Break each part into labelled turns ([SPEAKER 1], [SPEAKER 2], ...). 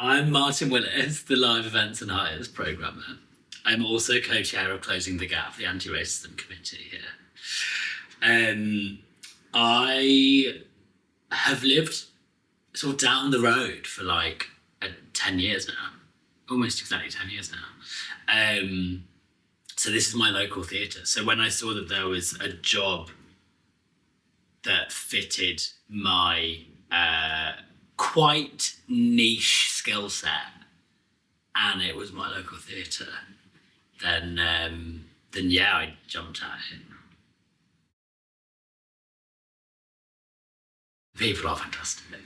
[SPEAKER 1] I'm Martin Willis, the Live Events and Hires programmer. I'm also co-chair of Closing the Gap, the Anti-Racism Committee here. I have lived sort of down the road for 10 years now, almost exactly 10 years now. So this is my local theatre. So when I saw that there was a job that fitted my quite niche skill set, and it was my local theatre, then yeah, I jumped at it. People are fantastic.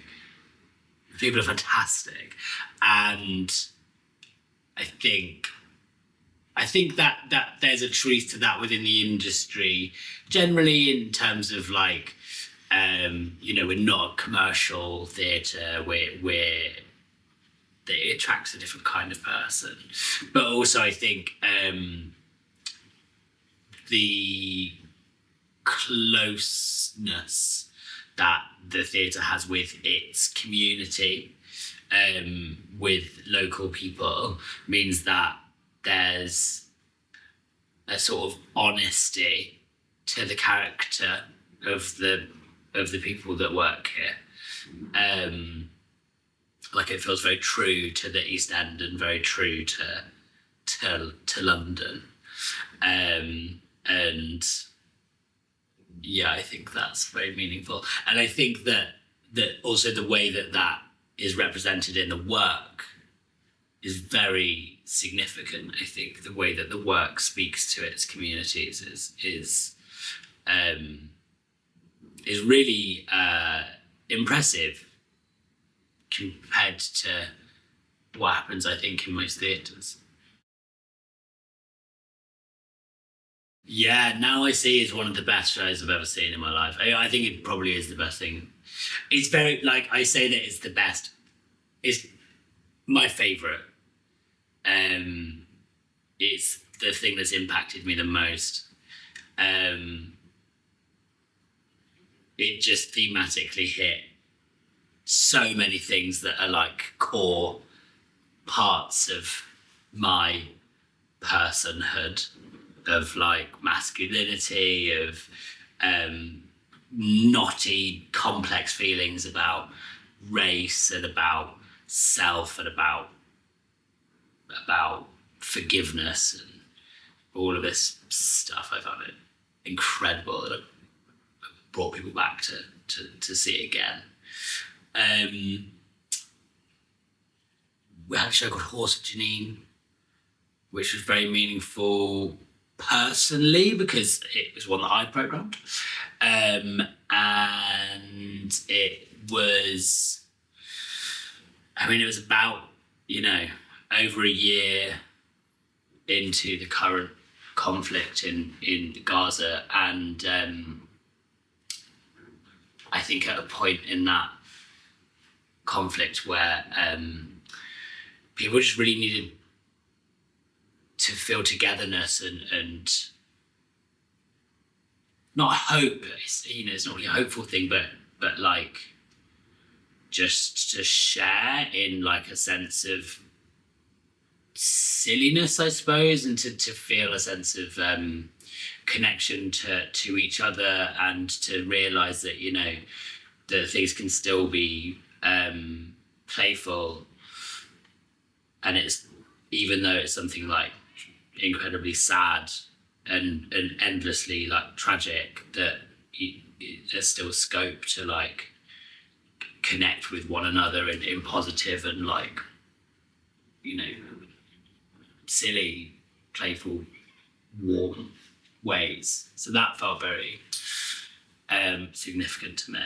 [SPEAKER 1] People are fantastic, and I think that there's a truth to that within the industry generally, in terms of we're not a commercial theatre. It attracts a different kind of person, but also I think the closeness that the theatre has with its community, with local people, means that there's a sort of honesty to the character of the people that work here. It feels very true to the East End and very true to London, and yeah, I think that's very meaningful. And I think that also the way that is represented in the work is very significant. I think the way that the work speaks to its communities is really impressive compared to what happens, I think, in most theatres. Yeah, Now I See is one of the best shows I've ever seen in my life. I think it probably is the best thing. It's very, I say that it's the best. It's my favourite. It's the thing that's impacted me the most. It just thematically hit so many things that are core parts of my personhood, of masculinity, of knotty, complex feelings about race and about self and about forgiveness and all of this stuff. I found it incredible that it brought people back to see it again. We had a show called Horse of Janine, which was very meaningful personally because it was one that I programmed. And it was about, over a year into the current conflict in Gaza. And I think at a point in that conflict where people just really needed to feel togetherness and not hope. It's not really a hopeful thing, but just to share in a sense of silliness, I suppose, and to feel a sense of connection to each other, and to realise that that things can still be playful, and it's, even though it's something incredibly sad and endlessly tragic, that there's still scope to connect with one another in positive and silly, playful, warm ways. So that felt very significant to me.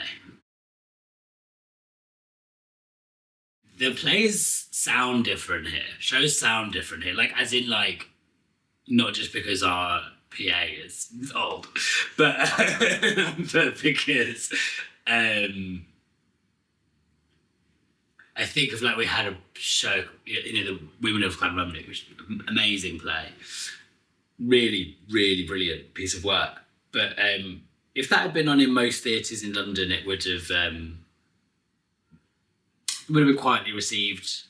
[SPEAKER 1] The plays sound different here. Shows sound different here. As in not just because our PA is old, but but because I think of we had a show, the Women of Clan Rumney, which is an amazing play, really, really brilliant piece of work. But if that had been on in most theatres in London, it would have been quietly received.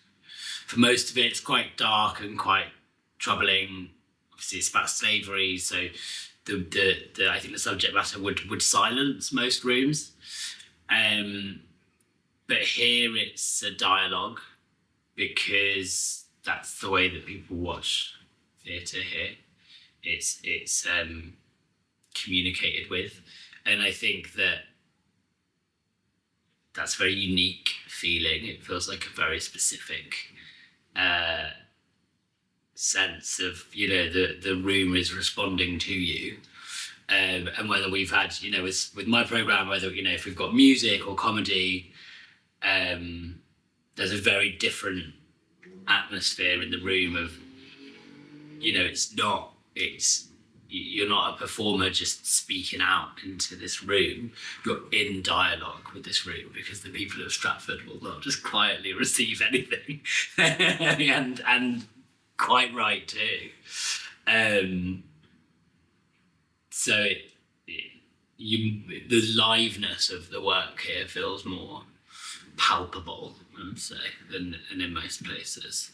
[SPEAKER 1] for most of it, it's quite dark and quite troubling. Obviously, it's about slavery, so the I think the subject matter would silence most rooms. But here it's a dialogue, because that's the way that people watch theatre here. It's communicated with, and I think that's a very unique feeling. It feels like a very specific sense of, the room is responding to you. And whether we've had, with my programme, whether, if we've got music or comedy, there's a very different atmosphere in the room of, you're not a performer just speaking out into this room. You're in dialogue with this room, because the people of Stratford will not just quietly receive anything. and quite right too. So the liveness of the work here feels more palpable, I would say, than in most places.